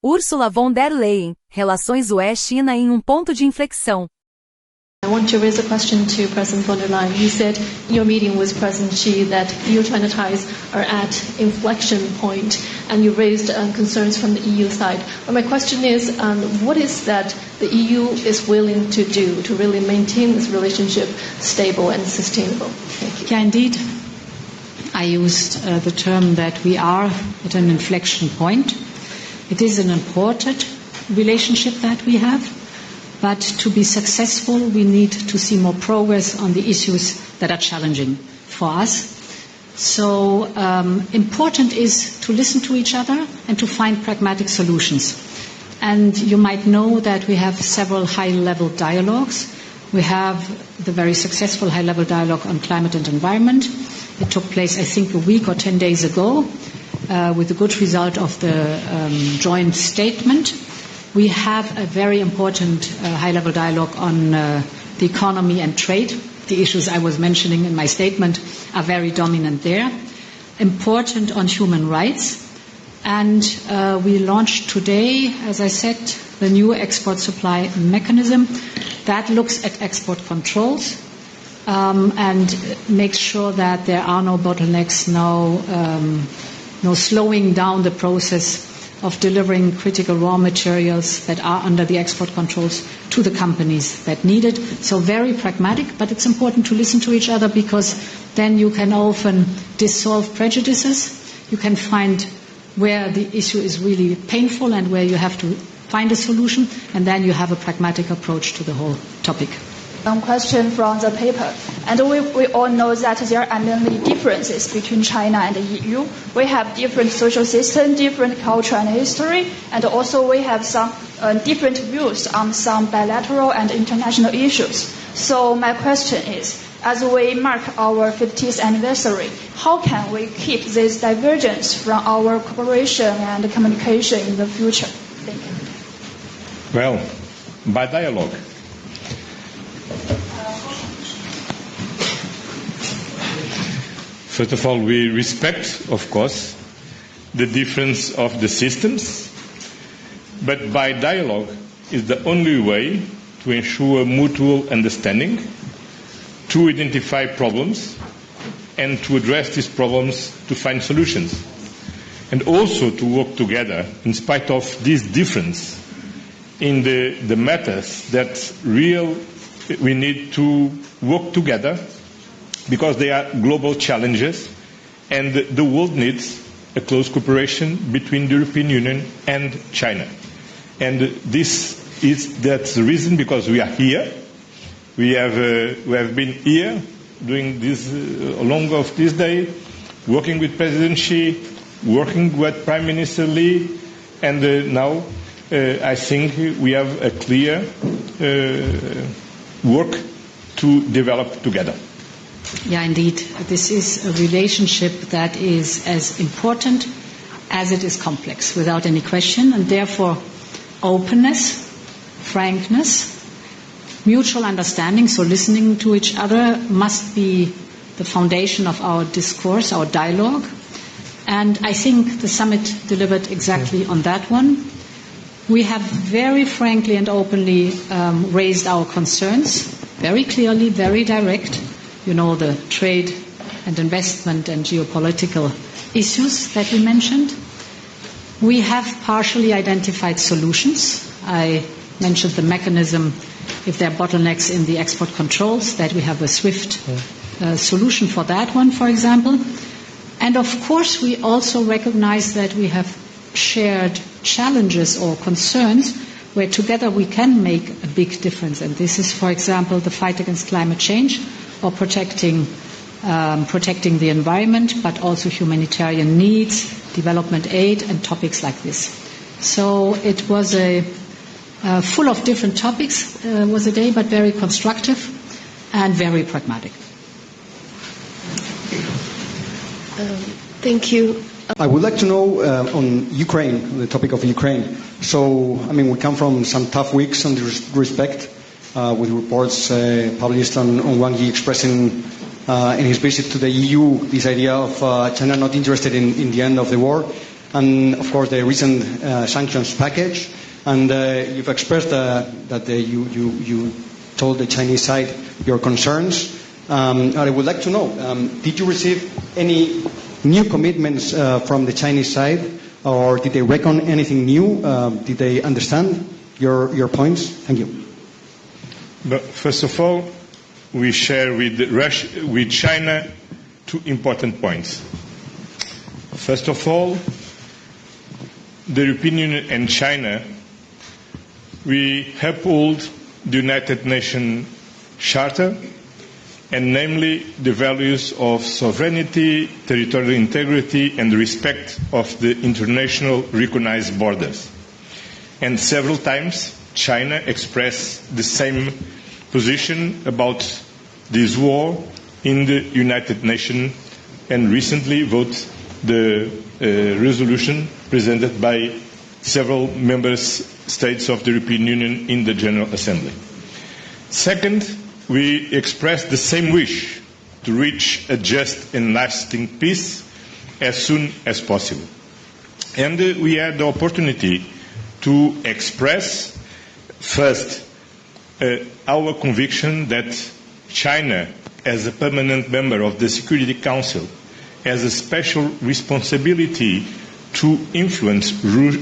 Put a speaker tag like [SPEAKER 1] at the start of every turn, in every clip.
[SPEAKER 1] Ursula von der Leyen, Relações UE-China em ponto de inflexão.
[SPEAKER 2] I want to raise a question to President von der Leyen. You said in your meeting with President Xi that EU-China ties are at inflection point, and you raised concerns from the EU side. But my question is, what is that the EU is willing to do to really maintain this relationship stable and sustainable? Thank you.
[SPEAKER 3] Yeah, indeed. I used the term that we are at an inflection point. It is an important relationship that we have. But to be successful, we need to see more progress on the issues that are challenging for us. So important is to listen to each other and to find pragmatic solutions. And you might know that we have several high-level dialogues. We have the very successful high-level dialogue on climate and environment. It took place, I think, a week or 10 days ago with the good result of the joint statement. We have a very important high-level dialogue on the economy and trade. The issues I was mentioning in my statement are very dominant there. Important on human rights. And we launched today, as I said, the new export supply mechanism that looks at export controls and makes sure that there are no bottlenecks, no slowing down the process of delivering critical raw materials that are under the export controls to the companies that need it. So very pragmatic, but it's important to listen to each other because then you can often dissolve prejudices. You can find where the issue is really painful and where you have to find a solution, and then you have a pragmatic approach to the whole topic.
[SPEAKER 4] Question from the paper. And we all know that there are many differences between China and the EU. We have different social system, different culture and history, and also we have some different views on some bilateral and international issues. So my question is, as we mark our 50th anniversary, how can we keep this divergence from our cooperation and communication in the future? Thank you.
[SPEAKER 5] Well, by dialogue. First of all, we respect, of course, the difference of the systems, but by dialogue is the only way to ensure mutual understanding, to identify problems, and to address these problems to find solutions, and also to work together in spite of this difference in the matters that we need to work together because they are global challenges and the world needs a close cooperation between the European Union and China. And that's the reason because we are here. We have been here doing this along of this day, working with President Xi, working with Prime Minister Li, and now I think we have a clear work to develop together.
[SPEAKER 3] Yeah, indeed. This is a relationship that is as important as it is complex, without any question, and therefore openness, frankness, mutual understanding, so listening to each other must be the foundation of our discourse, our dialogue. And I think the summit delivered exactly on that one. We have very frankly and openly raised our concerns, very clearly, very direct. You know, the trade and investment and geopolitical issues that we mentioned. We have partially identified solutions. I mentioned the mechanism if there are bottlenecks in the export controls, that we have a swift solution for that one, for example. And of course, we also recognize that we have shared challenges or concerns where together we can make a big difference. And this is, for example, the fight against climate change or protecting the environment, but also humanitarian needs, development aid, and topics like this. So it was full of different topics, was a day, but very constructive and very pragmatic.
[SPEAKER 2] Thank you.
[SPEAKER 6] I would like to know on Ukraine, the topic of Ukraine. So, I mean, we come from some tough weeks in this respect, with reports published on Wang Yi expressing in his visit to the EU this idea of China not interested in the end of the war. and of course the recent sanctions package. And you've expressed that you told the Chinese side your concerns. I would like to know, did you receive any new commitments from the Chinese side, or did they reckon anything new? Did they understand your points? Thank you.
[SPEAKER 5] But first of all, we share with China two important points. First of all, the European Union and China, we uphold the United Nations Charter, and namely the values of sovereignty, territorial integrity, and respect of the international recognized borders. And several times China expressed the same position about this war in the United Nations, and recently voted the resolution presented by several member states of the European Union in the General Assembly. Second, we expressed the same wish to reach a just and lasting peace as soon as possible. And we had the opportunity to express, first, our conviction that China, as a permanent member of the Security Council, has a special responsibility to influence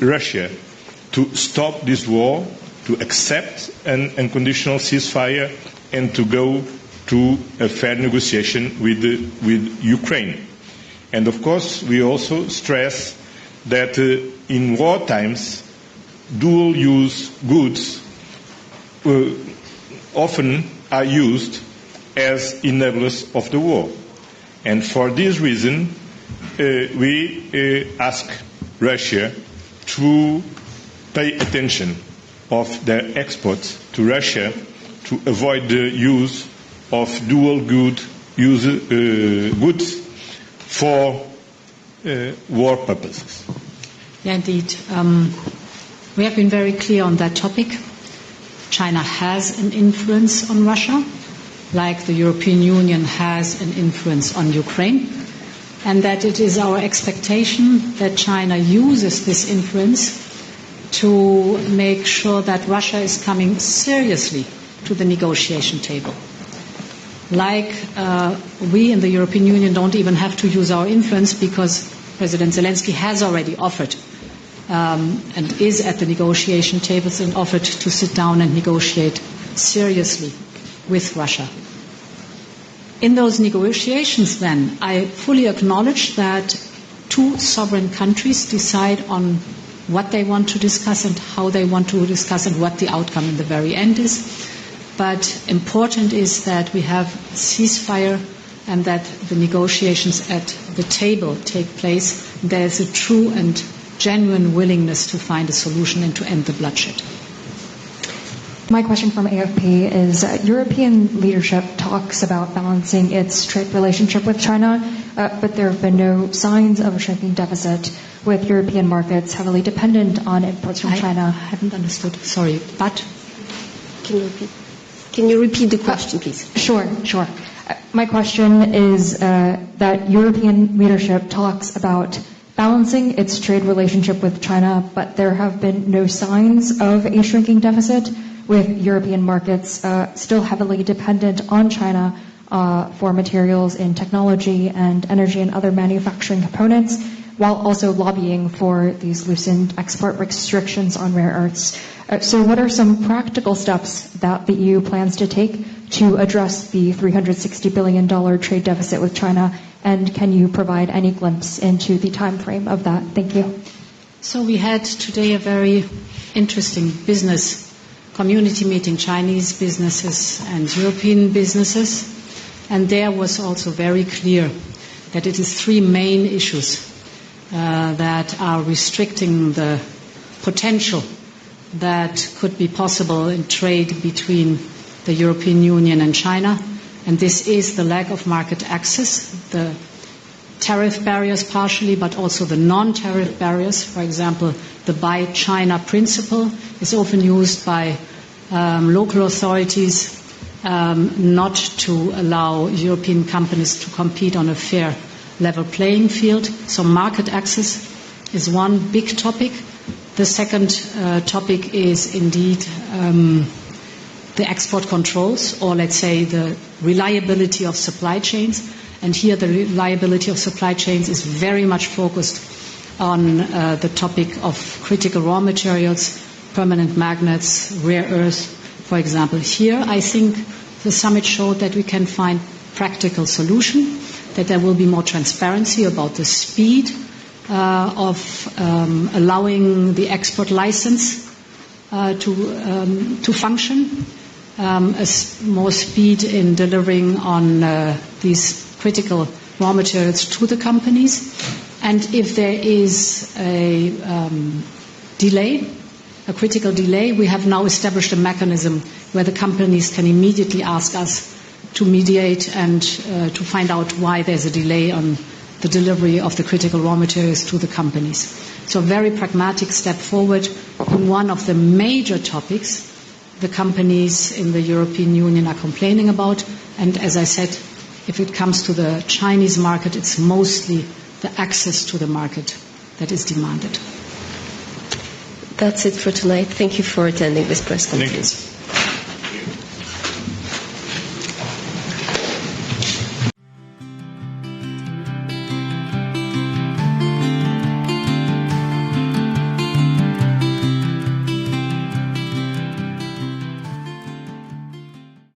[SPEAKER 5] Russia to stop this war, to accept an unconditional ceasefire, and to go to a fair negotiation with Ukraine. And of course, we also stress that in war times, dual-use goods often are used as enablers of the war. And for this reason, we ask Russia to pay attention of their exports to Russia to avoid the use of dual goods for war purposes.
[SPEAKER 3] Yeah, indeed. We have been very clear on that topic. China has an influence on Russia, like the European Union has an influence on Ukraine, and that it is our expectation that China uses this influence to make sure that Russia is coming seriously to the negotiation table. Like we in the European Union don't even have to use our influence because President Zelensky has already offered and is at the negotiation tables and offered to sit down and negotiate seriously with Russia. In those negotiations then, I fully acknowledge that two sovereign countries decide on what they want to discuss and how they want to discuss and what the outcome in the very end is. But important is that we have ceasefire and that the negotiations at the table take place. There is a true and genuine willingness to find a solution and to end the bloodshed.
[SPEAKER 7] My question from AFP is European leadership talks about balancing its trade relationship with China, but there have been no signs of a shrinking deficit, with European markets heavily dependent on imports from China.
[SPEAKER 3] I haven't understood. Sorry, but
[SPEAKER 8] Can you repeat the question, please?
[SPEAKER 7] Sure. My question is that European leadership talks about balancing its trade relationship with China, but there have been no signs of a shrinking deficit, with European markets still heavily dependent on China for materials in technology and energy and other manufacturing components, while also lobbying for these loosened export restrictions on rare earths. So what are some practical steps that the EU plans to take to address the $360 billion trade deficit with China, and can you provide any glimpse into the time frame of that? Thank you.
[SPEAKER 3] So we had today a very interesting business community meeting, Chinese businesses and European businesses, and there was also very clear that it is three main issues that are restricting the potential that could be possible in trade between the European Union and China, and this is the lack of market access, the tariff barriers partially, but also the non-tariff barriers. For example, the Buy China principle is often used by local authorities not to allow European companies to compete on a fair level playing field, so market access. is one big topic. The second topic is indeed the export controls, or let's say the reliability of supply chains. And here the reliability of supply chains is very much focused on the topic of critical raw materials, permanent magnets, rare earths, for example. Here I think the summit showed that we can find practical solution, that there will be more transparency about the speed of allowing the export license to function, more speed in delivering on these critical raw materials to the companies. And if there is a delay, a critical delay, we have now established a mechanism where the companies can immediately ask us to mediate and to find out why there's a delay on the delivery of the critical raw materials to the companies. So a very pragmatic step forward in one of the major topics the companies in the European Union are complaining about. And as I said, if it comes to the Chinese market, it's mostly the access to the market that is demanded.
[SPEAKER 8] That's it for tonight. Thank you for attending this press conference.